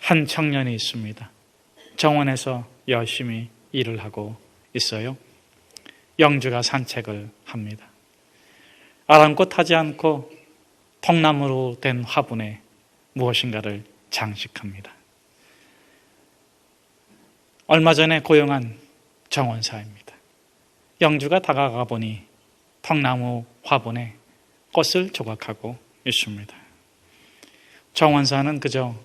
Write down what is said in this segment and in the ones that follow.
한 청년이 있습니다. 정원에서 열심히 일을 하고 있어요. 영주가 산책을 합니다. 아랑곳하지 않고 통나무로 된 화분에 무엇인가를 장식합니다. 얼마 전에 고용한 정원사입니다. 영주가 다가가 보니 통나무 화분에 꽃을 조각하고 있습니다. 정원사는 그저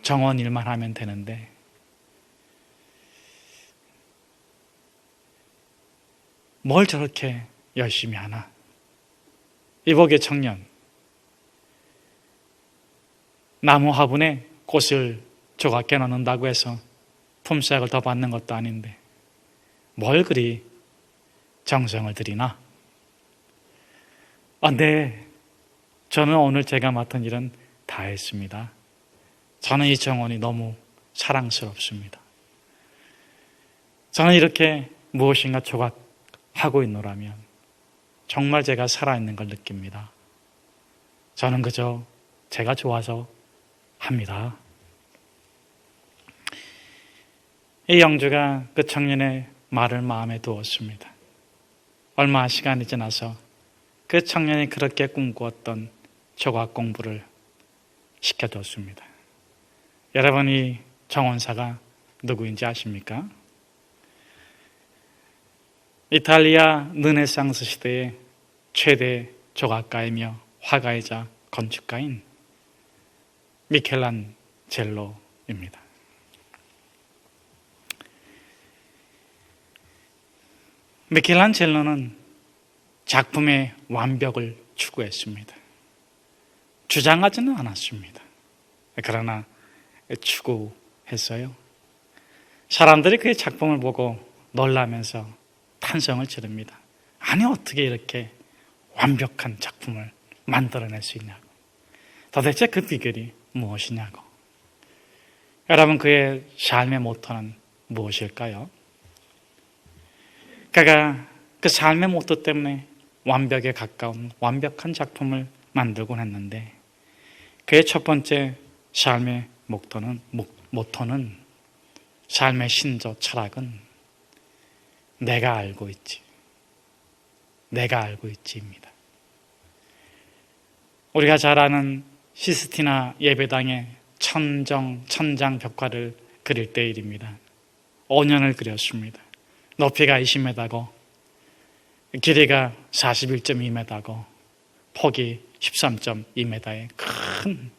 정원 일만 하면 되는데 뭘 저렇게 열심히 하나? 이복의 청년, 나무 화분에 꽃을 조각해 놓는다고 해서 품삯을 더 받는 것도 아닌데 뭘 그리 정성을 들이나? 네, 저는 오늘 제가 맡은 일은 다 했습니다. 저는 이 정원이 너무 사랑스럽습니다. 저는 이렇게 무엇인가 조각하고 있노라면 정말 제가 살아있는 걸 느낍니다. 저는 그저 제가 좋아서 합니다. 이 영주가 그 청년의 말을 마음에 두었습니다. 얼마 시간이 지나서 그 청년이 그렇게 꿈꾸었던 조각 공부를 시켜줬습니다. 여러분, 이 정원사가 누구인지 아십니까? 이탈리아 르네상스 시대의 최대 조각가이며 화가이자 건축가인 미켈란젤로입니다. 미켈란젤로는 작품의 완벽을 추구했습니다. 주장하지는 않았습니다. 그러나 추구했어요. 사람들이 그의 작품을 보고 놀라면서 탄성을 지릅니다. 아니, 어떻게 이렇게 완벽한 작품을 만들어낼 수 있냐고. 도대체 그 비결이 무엇이냐고. 여러분, 그의 삶의 모토는 무엇일까요? 그가 그 삶의 모토 때문에 완벽에 가까운 완벽한 작품을 만들곤 했는데 그의 첫 번째 삶의 모토는 삶의 신조 철학은 내가 알고 있지. 내가 알고 있지입니다. 우리가 잘 아는 시스티나 예배당의 천장 벽화를 그릴 때 일입니다. 5년을 그렸습니다. 높이가 20m고 길이가 41.2m고 폭이 13.2m의 큰,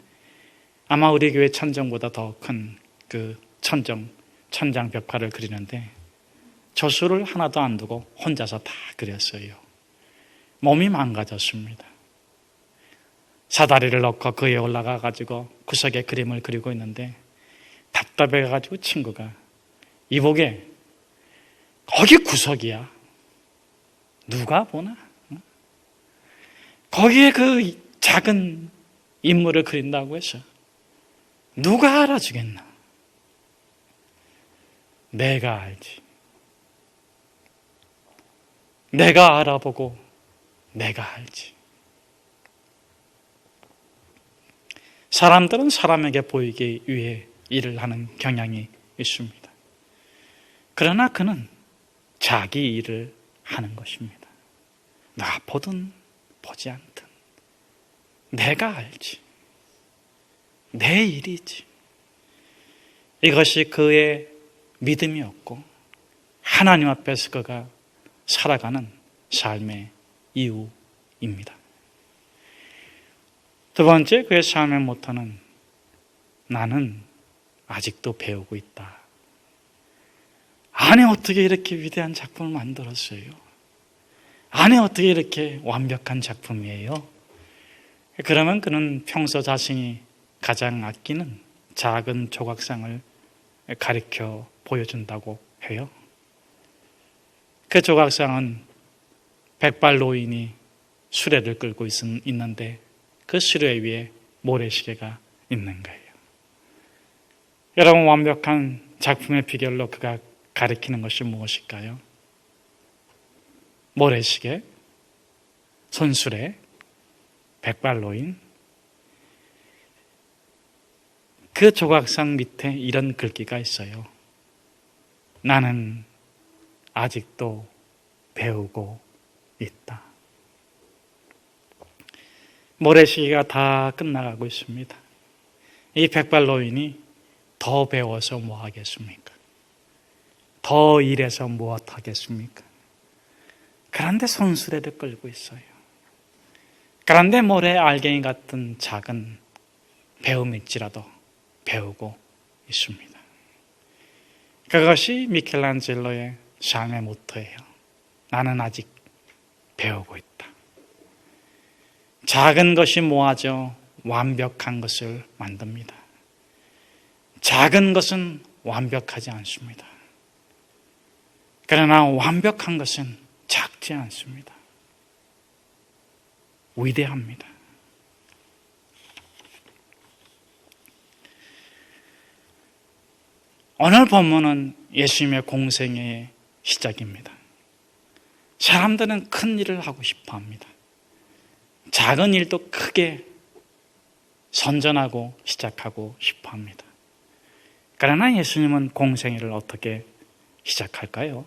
아마 우리 교회 천정보다 더 큰 그 천장 벽화를 그리는데 저수를 하나도 안 두고 혼자서 다 그렸어요. 몸이 망가졌습니다. 사다리를 넣고 그에 올라가 가지고 구석에 그림을 그리고 있는데 답답해 가지고 친구가 이보게 거기 구석이야. 누가 보나? 거기에 그 작은 인물을 그린다고 해서 누가 알아주겠나? 내가 알지. 내가 알아보고 내가 알지. 사람들은 사람에게 보이기 위해 일을 하는 경향이 있습니다. 그러나 그는 자기 일을 하는 것입니다. 나 보든 보지 않든 내가 알지. 내 일이지. 이것이 그의 믿음이었고 하나님 앞에서 그가 살아가는 삶의 이유입니다. 두 번째, 그의 삶의 모토는 나는 아직도 배우고 있다. 아니, 어떻게 이렇게 위대한 작품을 만들었어요? 아니, 어떻게 이렇게 완벽한 작품이에요? 그러면 그는 평소 자신이 가장 아끼는 작은 조각상을 가리켜 보여준다고 해요. 그 조각상은 백발 노인이 수레를 끌고 있는데 그 수레 위에 모래시계가 있는 거예요. 여러분, 완벽한 작품의 비결로 그가 가리키는 것이 무엇일까요? 모래시계, 손수레, 백발 노인. 그 조각상 밑에 이런 글귀가 있어요. 나는 아직도 배우고 있다. 모래시계가 다 끝나가고 있습니다. 이 백발노인이 더 배워서 뭐 하겠습니까? 더 일해서 무엇 하겠습니까? 그런데 손수레를 끌고 있어요. 그런데 모래 알갱이 같은 작은 배움일지라도 배우고 있습니다. 그것이 미켈란젤로의 삶의 모토예요. 나는 아직 배우고 있다. 작은 것이 모아져 완벽한 것을 만듭니다. 작은 것은 완벽하지 않습니다. 그러나 완벽한 것은 작지 않습니다. 위대합니다. 오늘 본문은 예수님의 공생애의 시작입니다. 사람들은 큰 일을 하고 싶어 합니다. 작은 일도 크게 선전하고 시작하고 싶어 합니다. 그러나 예수님은 공생애를 어떻게 시작할까요?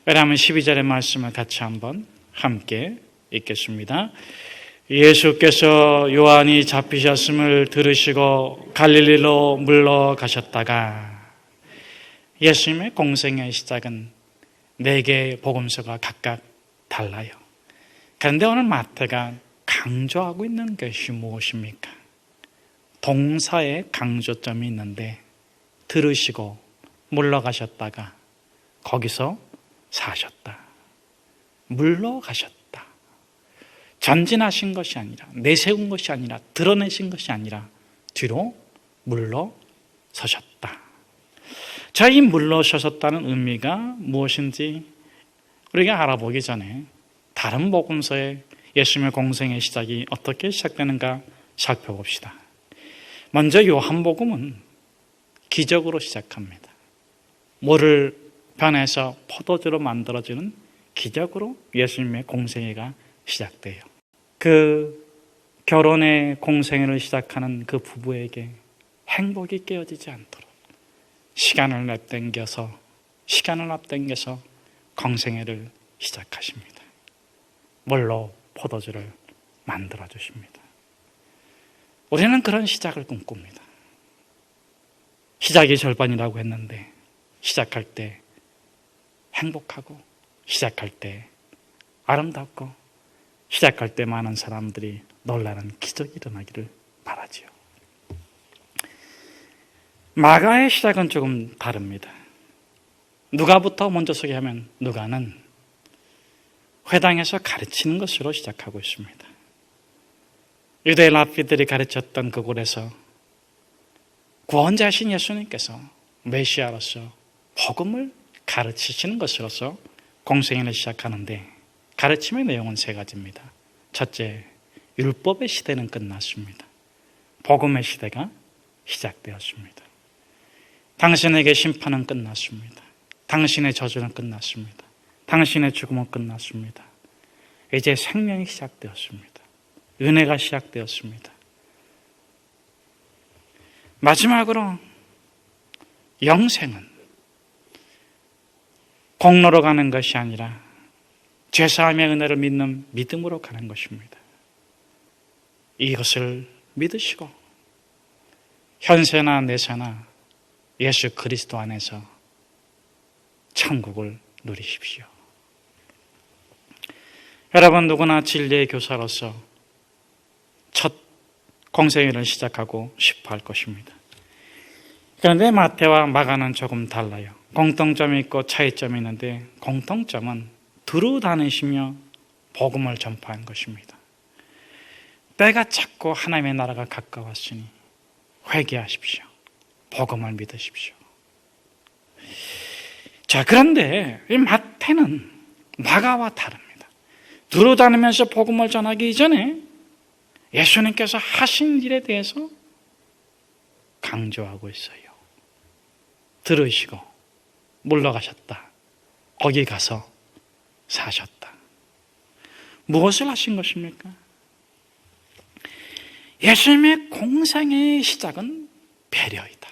왜냐하면 12절의 말씀을 같이 한번 함께 읽겠습니다. 예수께서 요한이 잡히셨음을 들으시고 갈릴리로 물러가셨다가, 예수님의 공생애의 시작은 4개의 복음서가 각각 달라요. 그런데 오늘 마태가 강조하고 있는 것이 무엇입니까? 동사에 강조점이 있는데, 들으시고 물러가셨다가 거기서 사셨다. 물러가셨다. 전진하신 것이 아니라, 내세운 것이 아니라, 드러내신 것이 아니라 뒤로 물러서셨다. 자, 이 물러서셨다는 의미가 무엇인지 우리가 알아보기 전에 다른 복음서에 예수님의 공생의 시작이 어떻게 시작되는가 살펴봅시다. 먼저 요한복음은 기적으로 시작합니다. 물을 변해서 포도주로 만들어지는 기적으로 예수님의 공생애가 시작돼요. 그 결혼의 공생애를 시작하는 그 부부에게 행복이 깨어지지 않도록 시간을 앞당겨서 공생애를 시작하십니다. 물로 포도주를 만들어 주십니다. 우리는 그런 시작을 꿈꿉니다. 시작이 절반이라고 했는데 시작할 때 행복하고, 시작할 때 아름답고, 시작할 때 많은 사람들이 놀라는 기적이 일어나기를 바라지요. 마가의 시작은 조금 다릅니다. 누가부터 먼저 소개하면, 누가는 회당에서 가르치는 것으로 시작하고 있습니다. 유대 랍비들이 가르쳤던 그곳에서 구원자신 예수님께서 메시아로서 복음을 가르치시는 것으로서 공생애를 시작하는데, 가르침의 내용은 3가지입니다. 첫째, 율법의 시대는 끝났습니다. 복음의 시대가 시작되었습니다. 당신에게 심판은 끝났습니다. 당신의 저주는 끝났습니다. 당신의 죽음은 끝났습니다. 이제 생명이 시작되었습니다. 은혜가 시작되었습니다. 마지막으로 영생은 공로로 가는 것이 아니라 죄사함의 은혜를 믿는 믿음으로 가는 것입니다. 이것을 믿으시고 현세나 내세나 예수 그리스도 안에서 천국을 누리십시오. 여러분, 누구나 진리의 교사로서 첫 공생애를 시작하고 싶어 할 것입니다. 그런데 마태와 마가는 조금 달라요. 공통점이 있고 차이점이 있는데, 공통점은 두루 다니시며 복음을 전파한 것입니다. 때가 찼고 하나님의 나라가 가까웠으니 회개하십시오. 복음을 믿으십시오. 자, 그런데 이 마태는 마가와 다릅니다. 두루 다니면서 복음을 전하기 이전에 예수님께서 하신 일에 대해서 강조하고 있어요. 들으시고 물러가셨다. 거기 가서 사셨다. 무엇을 하신 것입니까? 예수님의 공생의 시작은 배려이다.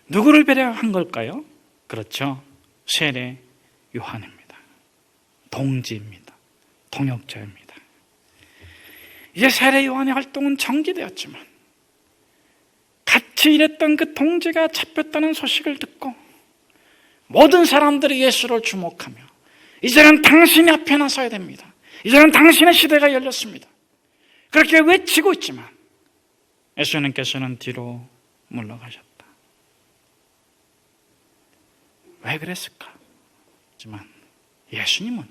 누구를 배려한 걸까요? 그렇죠. 세례 요한입니다. 동지입니다. 동역자입니다. 이제 세례 요한의 활동은 정지되었지만 같이 일했던 그 동지가 잡혔다는 소식을 듣고 모든 사람들이 예수를 주목하며 이제는 당신이 앞에 나서야 됩니다. 이제는 당신의 시대가 열렸습니다. 그렇게 외치고 있지만 예수님께서는 뒤로 물러가셨다. 왜 그랬을까? 하지만 예수님은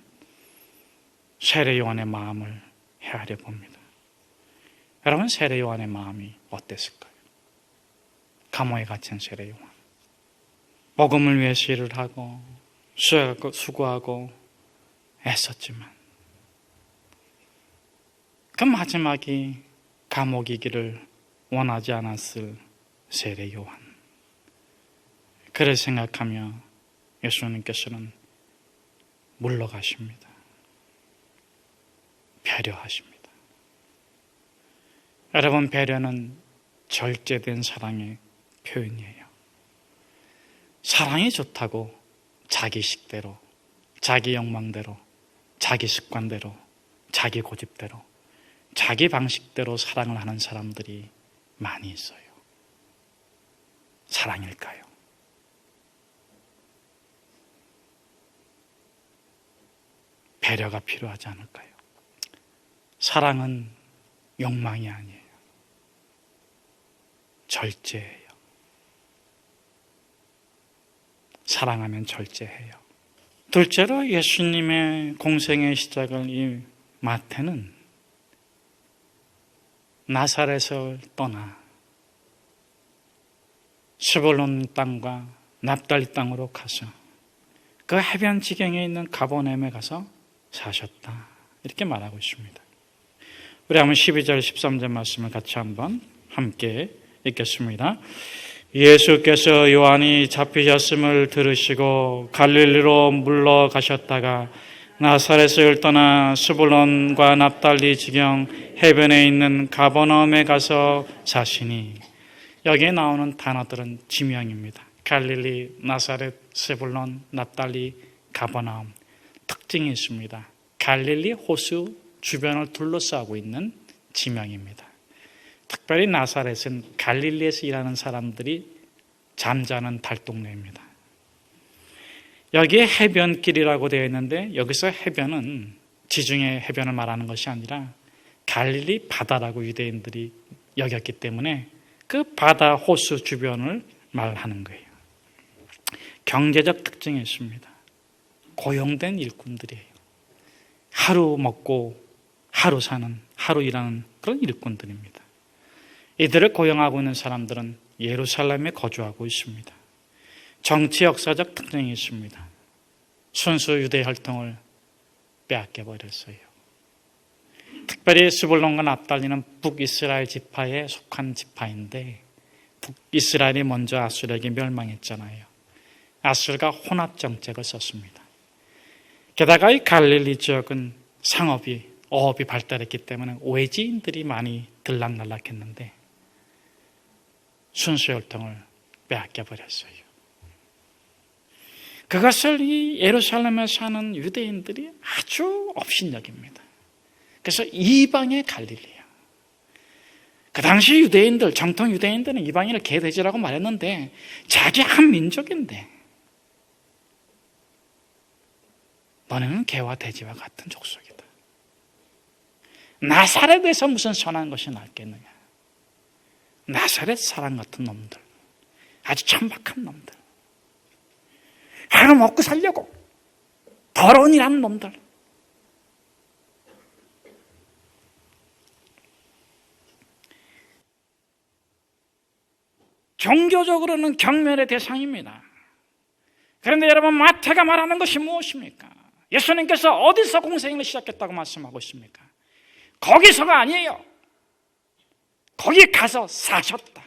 세례 요한의 마음을 헤아려 봅니다. 여러분, 세례 요한의 마음이 어땠을까요? 감옥에 갇힌 세례 요한, 복음을 위해서 일을 하고 수고하고 애썼지만 그 마지막이 감옥이기를 원하지 않았을 세례 요한, 그를 생각하며 예수님께서는 물러가십니다. 배려하십니다. 여러분, 배려는 절제된 사랑의 표현이에요. 사랑이 좋다고 자기 식대로, 자기 욕망대로, 자기 습관대로, 자기 고집대로, 자기 방식대로 사랑을 하는 사람들이 많이 있어요. 사랑일까요? 배려가 필요하지 않을까요? 사랑은 욕망이 아니에요. 절제예요. 사랑하면 절제해요. 둘째로 예수님의 공생의 시작을 이 마태는 나사렛을 떠나 스불론 땅과 납달리 땅으로 가서 그 해변 지경에 있는 가버나움에 가서 사셨다, 이렇게 말하고 있습니다. 우리 한번 12절 13절 말씀을 같이 한번 함께 읽겠습니다. 예수께서 요한이 잡히셨음을 들으시고 갈릴리로 물러가셨다가 나사렛을 떠나 스불론과 납달리 지경 해변에 있는 가버나움에 가서 사시니, 여기에 나오는 단어들은 지명입니다. 갈릴리, 나사렛, 스불론, 납달리, 가버나움. 특징이 있습니다. 갈릴리 호수 주변을 둘러싸고 있는 지명입니다. 특별히 나사렛은 갈릴리에서 일하는 사람들이 잠자는 달동네입니다. 여기에 해변길이라고 되어 있는데, 여기서 해변은 지중해 해변을 말하는 것이 아니라 갈릴리 바다라고 유대인들이 여겼기 때문에 그 바다 호수 주변을 말하는 거예요. 경제적 특징이 있습니다. 고용된 일꾼들이에요. 하루 먹고 하루 사는, 하루 일하는 그런 일꾼들입니다. 이들을 고용하고 있는 사람들은 예루살렘에 거주하고 있습니다. 정치 역사적 특징이 있습니다. 순수 유대 혈통을 빼앗겨 버렸어요. 특별히 스불론과 납달리는 북이스라엘 지파에 속한 지파인데, 북이스라엘이 먼저 아수르에게 멸망했잖아요. 아수르가 혼합 정책을 썼습니다. 게다가 이 갈릴리 지역은 상업이, 어업이 발달했기 때문에 외지인들이 많이 들락날락했는데 순수 혈통을 빼앗겨 버렸어요. 그것을 이 예루살렘에 사는 유대인들이 아주 업신여깁니다. 그래서 이방의 갈릴리야. 그 당시 유대인들, 정통 유대인들은 이방인을 개돼지라고 말했는데 자기 한 민족인데 너네는 개와 돼지와 같은 족속이다. 나사렛에서 무슨 선한 것이 낫겠느냐. 나사렛 사람 같은 놈들, 아주 천박한 놈들, 하루 먹고 살려고 더러운 일하는 놈들. 종교적으로는 경멸의 대상입니다. 그런데 여러분, 마태가 말하는 것이 무엇입니까? 예수님께서 어디서 공생을 시작했다고 말씀하고 있습니까? 거기서가 아니에요. 거기 가서 사셨다.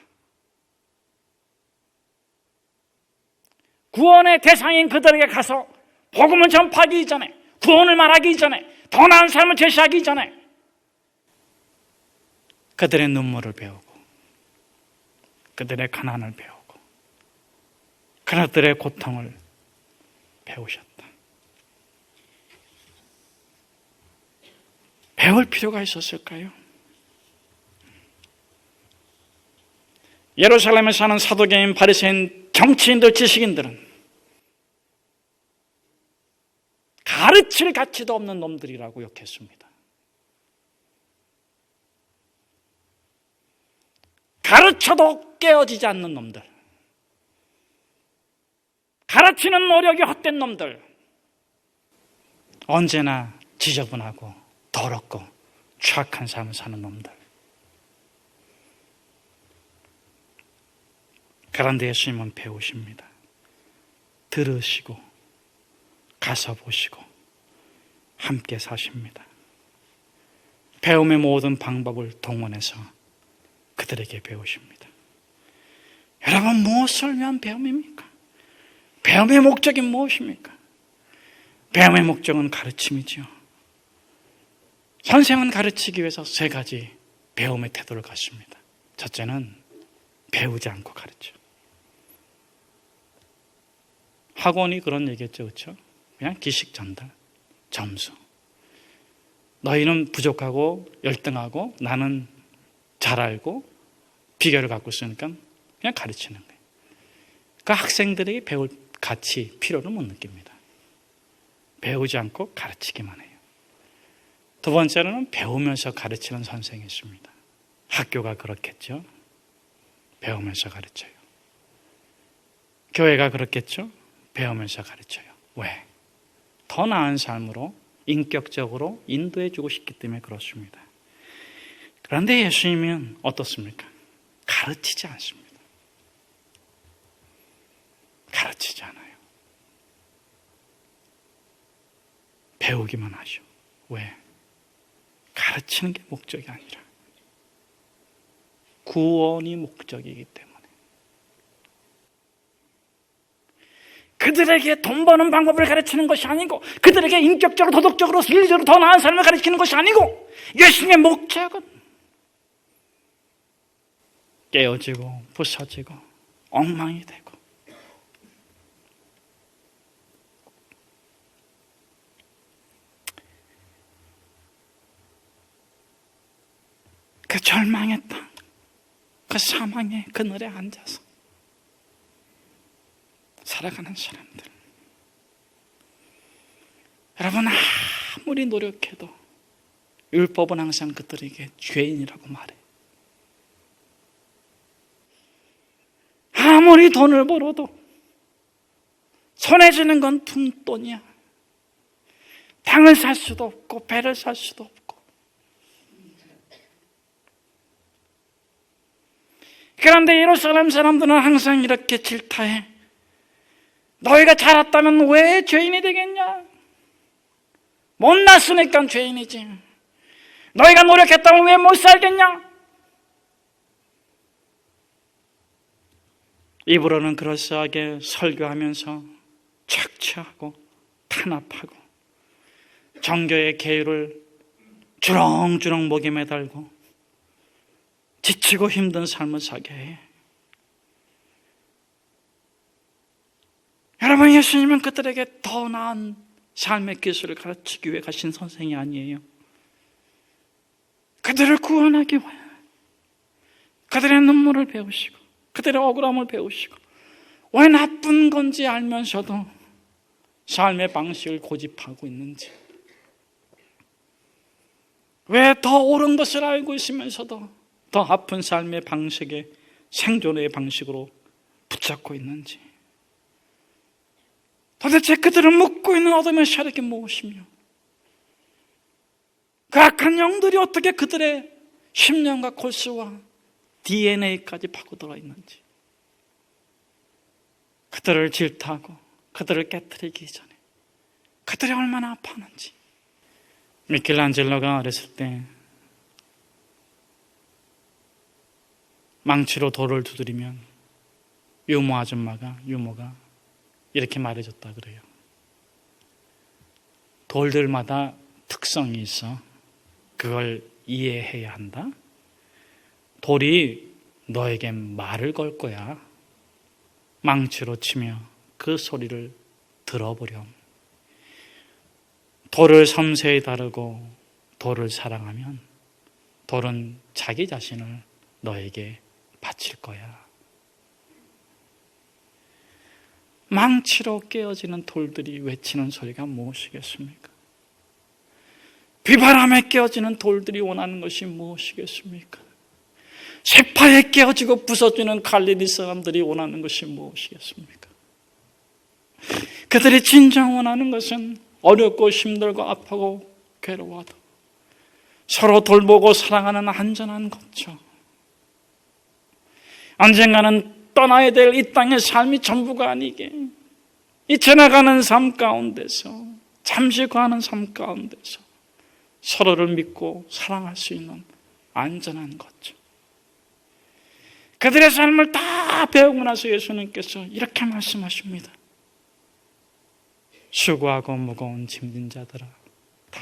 구원의 대상인 그들에게 가서 복음을 전파하기 이전에, 구원을 말하기 이전에, 더 나은 삶을 제시하기 전에 그들의 눈물을 배우고 그들의 가난을 배우고 그들의 고통을 배우셨다. 배울 필요가 있었을까요? 예루살렘에 사는 사도계인, 바리새인, 정치인들, 지식인들은 가르칠 가치도 없는 놈들이라고 욕했습니다. 가르쳐도 깨어지지 않는 놈들, 가르치는 노력이 헛된 놈들, 언제나 지저분하고 더럽고 추악한 삶을 사는 놈들. 그런데 예수님은 배우십니다. 들으시고 가서 보시고 함께 사십니다. 배움의 모든 방법을 동원해서 그들에게 배우십니다. 여러분, 무엇을 위한 배움입니까? 배움의 목적이 무엇입니까? 배움의 목적은 가르침이죠. 선생은 가르치기 위해서 세 가지 배움의 태도를 갖습니다. 첫째는 배우지 않고 가르쳐. 학원이 그런 얘기했죠, 그렇죠? 그냥 기식 전달, 점수. 너희는 부족하고 열등하고 나는 잘 알고 비결을 갖고 있으니까 그냥 가르치는 거예요. 그 학생들에게 배울 가치, 필요를 못 느낍니다. 배우지 않고 가르치기만 해요. 두 번째로는 배우면서 가르치는 선생이 있습니다. 학교가 그렇겠죠. 배우면서 가르쳐요. 교회가 그렇겠죠. 배우면서 가르쳐요. 왜? 더 나은 삶으로 인격적으로 인도해 주고 싶기 때문에 그렇습니다. 그런데 예수님은 어떻습니까? 가르치지 않습니다. 가르치지 않아요. 배우기만 하죠. 왜? 가르치는 게 목적이 아니라 구원이 목적이기 때문에. 그들에게 돈 버는 방법을 가르치는 것이 아니고, 그들에게 인격적으로, 도덕적으로, 윤리적으로 더 나은 삶을 가르치는 것이 아니고, 예수님의 목적은 깨어지고 부서지고 엉망이 되고, 그 절망의 땅, 그 사망의 그늘에 앉아서 살아가는 사람들. 여러분, 아무리 노력해도 율법은 항상 그들에게 죄인이라고 말해. 아무리 돈을 벌어도 손에 쥐는 건 푼돈이야. 땅을 살 수도 없고 배를 살 수도 없고. 그런데 예루살렘 사람들은 항상 이렇게 질타해. 너희가 자랐다면 왜 죄인이 되겠냐? 못났으니까 죄인이지. 너희가 노력했다면 왜 못 살겠냐? 입으로는 그럴싸하게 설교하면서 착취하고 탄압하고 정교의 계율을 주렁주렁 목에 매달고 지치고 힘든 삶을 살게 해. 여러분, 예수님은 그들에게 더 나은 삶의 기술을 가르치기 위해 가신 선생이 아니에요. 그들을 구원하기 위해 그들의 눈물을 배우시고 그들의 억울함을 배우시고 왜 나쁜 건지 알면서도 삶의 방식을 고집하고 있는지, 왜 더 옳은 것을 알고 있으면서도 더 아픈 삶의 방식에 생존의 방식으로 붙잡고 있는지, 도대체 그들을 묶고 있는 어둠의 세력이 무엇이며 그 악한 영들이 어떻게 그들의 심령과 골수와 DNA까지 파고들어 있는지, 그들을 질타하고 그들을 깨뜨리기 전에 그들이 얼마나 아파하는지. 미켈란젤로가 어렸을 때 망치로 돌을 두드리면 유모가 이렇게 말해줬다 그래요. 돌들마다 특성이 있어. 그걸 이해해야 한다. 돌이 너에게 말을 걸 거야. 망치로 치며 그 소리를 들어보렴. 돌을 섬세히 다루고 돌을 사랑하면 돌은 자기 자신을 너에게 바칠 거야. 망치로 깨어지는 돌들이 외치는 소리가 무엇이겠습니까? 비바람에 깨어지는 돌들이 원하는 것이 무엇이겠습니까? 쇠파에 깨어지고 부서지는 갈릴리 사람들이 원하는 것이 무엇이겠습니까? 그들이 진정 원하는 것은 어렵고 힘들고 아프고 괴로워도 서로 돌보고 사랑하는 안전한 거죠. 언젠가는 떠나야 될 이 땅의 삶이 전부가 아니게 이 지나가는 삶 가운데서 잠시 가는 삶 가운데서 서로를 믿고 사랑할 수 있는 안전한 거죠. 그들의 삶을 다 배우고 나서 예수님께서 이렇게 말씀하십니다. 수고하고 무거운 짐진 자들아 다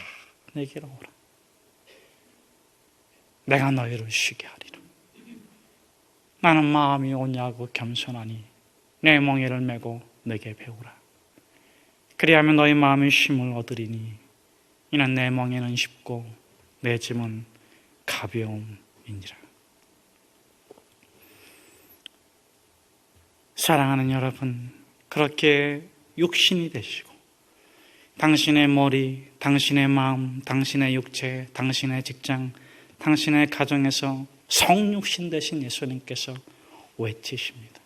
내게로 오라. 내가 너희를 쉬게 하리라. 나는 마음이 온유하고 겸손하니 내 멍에를 메고 내게 배우라. 그리하면 너희 마음의 쉼을 얻으리니 이는 내 멍에는 쉽고 내 짐은 가벼움이니라. 사랑하는 여러분, 그렇게 육신이 되시고 당신의 머리, 당신의 마음, 당신의 육체, 당신의 직장, 당신의 가정에서 성육신 되신 예수님께서 외치십니다.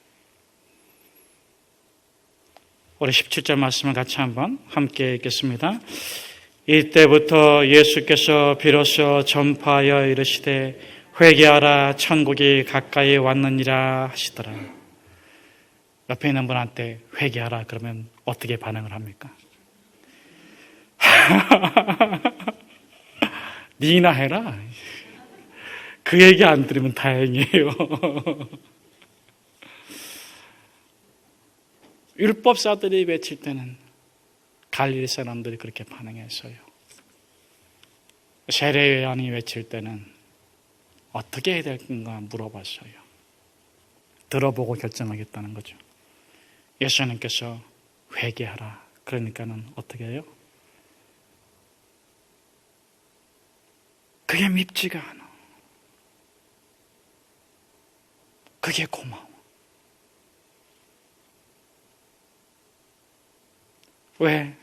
우리 17절 말씀을 같이 한번 함께 읽겠습니다. 이때부터 예수께서 비로소 전파하여 이르시되 회개하라 천국이 가까이 왔느니라 하시더라. 옆에 있는 분한테 회개하라 그러면 어떻게 반응을 합니까? 니나 해라. 그 얘기 안 들으면 다행이에요. 율법사들이 외칠 때는 갈릴리 사람들이 그렇게 반응했어요. 세례요한이 외칠 때는 어떻게 해야 될까 물어봤어요. 들어보고 결정하겠다는 거죠. 예수님께서 회개하라. 그러니까는 어떻게 해요? 그게 밉지가 않아. 그게 고마워. 왜?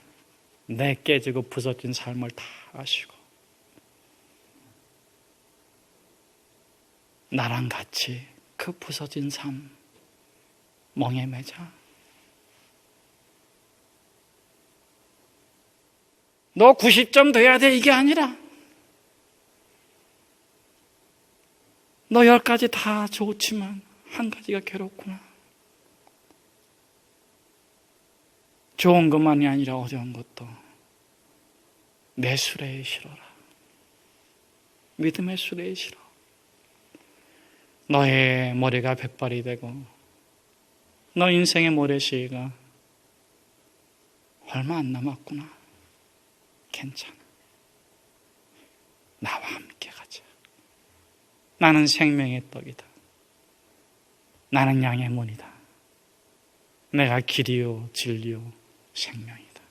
내 깨지고 부서진 삶을 다 아시고 나랑 같이 그 부서진 삶 멍에 매자. 너 90점 돼야 돼 이게 아니라 너 10가지 다 좋지만 한 가지가 괴롭구나. 좋은 것만이 아니라 어려운 것도 내 수레에 실어라. 믿음의 수레에 실어. 너의 머리가 백발이 되고 너 인생의 모래시계가 얼마 안 남았구나. 괜찮아. 나와 함께 가자. 나는 생명의 떡이다. 나는 양의 문이다. 내가 길이요 진리요 생명이다.